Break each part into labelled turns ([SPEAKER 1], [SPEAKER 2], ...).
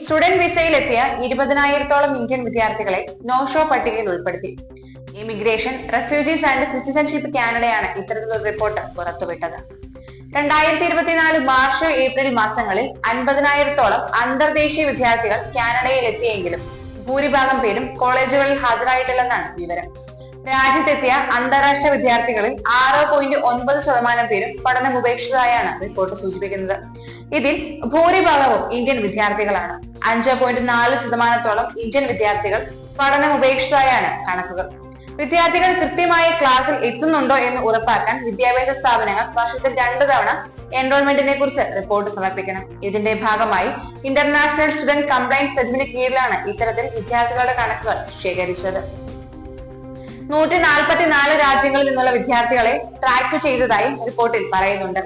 [SPEAKER 1] Student വിസയിലെത്തിയ 20,000-ഓളം Indian വിദ്യാർത്ഥികളെ no show പട്ടികയിൽ ഉൾപ്പെടുത്തി. ഇമിഗ്രേഷൻ, റെഫ്യൂജീസ് ആൻഡ് സിറ്റിസൺഷിപ്പ് കാനഡയാണ് ഇത്തരത്തിലൊരു റിപ്പോർട്ട് പുറത്തുവിട്ടത്. 2024 മാർച്ച് ഏപ്രിൽ മാസങ്ങളിൽ 50,000-ഓളം അന്തർദേശീയ വിദ്യാർത്ഥികൾ കാനഡയിൽ എത്തിയെങ്കിലും ഭൂരിഭാഗം പേരും കോളേജുകളിൽ ഹാജരായിട്ടില്ലെന്നാണ് വിവരം. രാജ്യത്തെത്തിയ അന്താരാഷ്ട്ര വിദ്യാർത്ഥികളിൽ 6.9% പേരും പഠനം ഉപേക്ഷിച്ചതായാണ് റിപ്പോർട്ട് സൂചിപ്പിക്കുന്നത്. ഇതിൽ ഭൂരിഭാഗവും ഇന്ത്യൻ വിദ്യാർത്ഥികളാണ്. 5.4% ഇന്ത്യൻ വിദ്യാർത്ഥികൾ പഠനം ഉപേക്ഷിച്ചതായാണ് കണക്കുകൾ. വിദ്യാർത്ഥികൾ കൃത്യമായി ക്ലാസ്സിൽ എത്തുന്നുണ്ടോ എന്ന് ഉറപ്പാക്കാൻ വിദ്യാഭ്യാസ സ്ഥാപനങ്ങൾ വർഷത്തിൽ 2 തവണ എൻറോൾമെന്റിനെ കുറിച്ച് റിപ്പോർട്ട് സമർപ്പിക്കണം. ഇതിന്റെ ഭാഗമായി ഇന്റർനാഷണൽ സ്റ്റുഡന്റ് കംപ്ലൈന്റ് സെറ്റിന് കീഴിലാണ് ഇത്തരത്തിൽ വിദ്യാർത്ഥികളുടെ കണക്കുകൾ ശേഖരിച്ചത്. 144 രാജ്യങ്ങളിൽ നിന്നുള്ള വിദ്യാർത്ഥികളെ ട്രാക്ക് ചെയ്തതായി റിപ്പോർട്ടിൽ പറയുന്നുണ്ട്.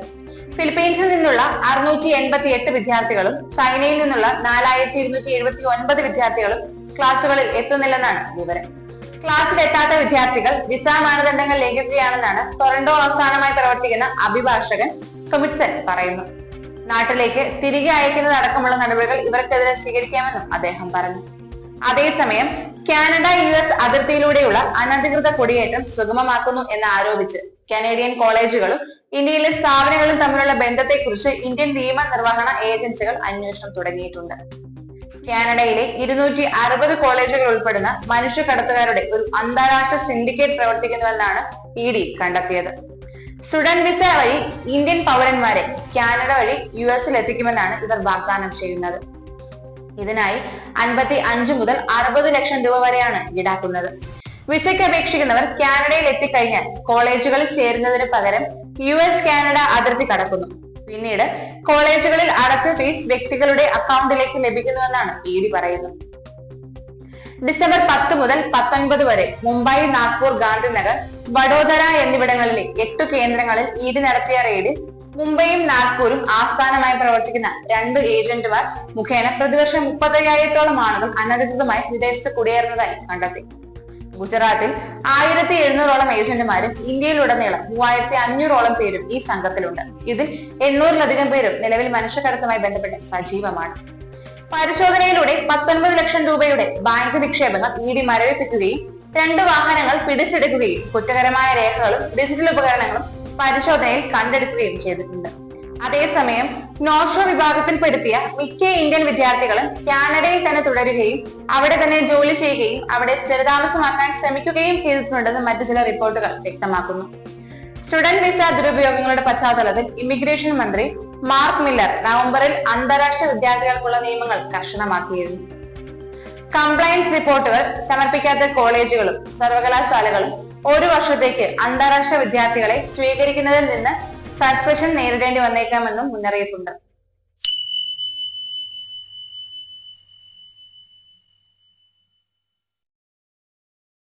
[SPEAKER 1] ഫിലിപ്പീൻസിൽ നിന്നുള്ള 688 വിദ്യാർത്ഥികളും ചൈനയിൽ നിന്നുള്ള 4279 വിദ്യാർത്ഥികളും ക്ലാസുകളിൽ എത്തുന്നില്ലെന്നാണ് വിവരം. ക്ലാസ്സിൽ എത്താത്ത വിദ്യാർത്ഥികൾ വിസ മാനദണ്ഡങ്ങൾ ലംഘിക്കുകയാണെന്നാണ് ടൊറന്റോ ആസ്ഥാനമായി പ്രവർത്തിക്കുന്ന അഭിഭാഷകൻ സുമിത്സൻ പറയുന്നു. നാട്ടിലേക്ക് തിരികെ അയക്കുന്നതടക്കമുള്ള നടപടികൾ ഇവർക്കെതിരെ സ്വീകരിക്കാമെന്നും അദ്ദേഹം പറഞ്ഞു. അതേസമയം കാനഡ US അതിർത്തിയിലൂടെയുള്ള അനധികൃത കുടിയേറ്റം സുഗമമാക്കുന്നു എന്ന് ആരോപിച്ച് കനേഡിയൻ കോളേജുകളും ഇന്ത്യയിലെ സ്ഥാപനങ്ങളും തമ്മിലുള്ള ബന്ധത്തെക്കുറിച്ച് ഇന്ത്യൻ നിയമ നിർവഹണ ഏജൻസികൾ അന്വേഷണം തുടങ്ങിയിട്ടുണ്ട്. കാനഡയിലെ 260 കോളേജുകൾ ഉൾപ്പെടുന്ന മനുഷ്യക്കടത്തുകാരുടെ ഒരു അന്താരാഷ്ട്ര സിൻഡിക്കേറ്റ് പ്രവർത്തിക്കുന്നുവെന്നാണ് ED കണ്ടെത്തിയത്. സ്റ്റുഡന്റ് വിസ വഴി ഇന്ത്യൻ പൗരന്മാരെ കാനഡ വഴി US എത്തിക്കുമെന്നാണ് ഇവർ വാഗ്ദാനം ചെയ്യുന്നത്. ഇതിനായി 55 മുതൽ 60 ലക്ഷം രൂപ വരെയാണ് ഈടാക്കുന്നത്. വിസയ്ക്ക് അപേക്ഷിക്കുന്നവർ കാനഡയിൽ എത്തിക്കഴിഞ്ഞാൽ കോളേജുകളിൽ ചേരുന്നതിന് പകരം US കാനഡ അതിർത്തി കടക്കുന്നു. പിന്നീട് കോളേജുകളിൽ അടച്ച ഫീസ് വ്യക്തികളുടെ അക്കൗണ്ടിലേക്ക് ലഭിക്കുന്നുവെന്നാണ് ED പറയുന്നത്. ഡിസംബർ 10 മുതൽ 19 വരെ മുംബൈ, നാഗ്പൂർ, ഗാന്ധിനഗർ, വഡോദര എന്നിവിടങ്ങളിലെ 8 കേന്ദ്രങ്ങളിൽ ED നടത്തിയ റെയ്ഡിൽ മുംബൈയും നാഗ്പൂരും ആസ്ഥാനമായി പ്രവർത്തിക്കുന്ന 2 ഏജന്റുമാർ മുഖേന പ്രതിവർഷം 35,000-ഓളം ആളുകൾ അനധികൃതമായി വിദേശത്ത് കുടിയേറുന്നതായി കണ്ടെത്തി. ഗുജറാത്തിൽ 1,700-ഓളം ഏജന്റുമാരും ഇന്ത്യയിലുടനീളം 3,500-ഓളം പേരും ഈ സംഘത്തിലുണ്ട്. ഇതിൽ 800-ലധികം പേരും നിലവിൽ മനുഷ്യക്കടത്തുമായി ബന്ധപ്പെട്ട് സജീവമാണ്. പരിശോധനയിലൂടെ 19 ലക്ഷം രൂപയുടെ ബാങ്ക് നിക്ഷേപങ്ങൾ ED മരവിപ്പിക്കുകയും 2 വാഹനങ്ങൾ പിടിച്ചെടുക്കുകയും കുറ്റകരമായ രേഖകളും ഡിജിറ്റൽ ഉപകരണങ്ങളും പരിശോധനയിൽ കണ്ടെടുക്കുകയും ചെയ്തിട്ടുണ്ട്. അതേസമയം നോഷോ വിഭാഗത്തിൽപ്പെടുത്തിയ മിക്ക ഇന്ത്യൻ വിദ്യാർത്ഥികളും കാനഡയിൽ തന്നെ തുടരുകയും അവിടെ തന്നെ ജോലി ചെയ്യുകയും അവിടെ സ്ഥിരതാമസമാക്കാൻ ശ്രമിക്കുകയും ചെയ്തിട്ടുണ്ടെന്ന് മറ്റു ചില റിപ്പോർട്ടുകൾ വ്യക്തമാക്കുന്നു. സ്റ്റുഡന്റ് വിസ ദുരുപയോഗങ്ങളുടെ പശ്ചാത്തലത്തിൽ ഇമിഗ്രേഷൻ മന്ത്രി മാർക്ക് മില്ലർ നവംബറിൽ അന്താരാഷ്ട്ര വിദ്യാർത്ഥികൾക്കുള്ള നിയമങ്ങൾ കർശനമാക്കിയിരുന്നു. കംപ്ലയൻസ് റിപ്പോർട്ടുകൾ സമർപ്പിക്കാത്ത കോളേജുകളും സർവകലാശാലകളും 1 വർഷത്തേക്ക് അന്താരാഷ്ട്ര വിദ്യാർത്ഥികളെ സ്വീകരിക്കുന്നതിൽ നിന്ന് സസ്പെൻഷൻ നേരിടേണ്ടി വന്നേക്കാമെന്നും മുന്നറിയിപ്പുണ്ട്.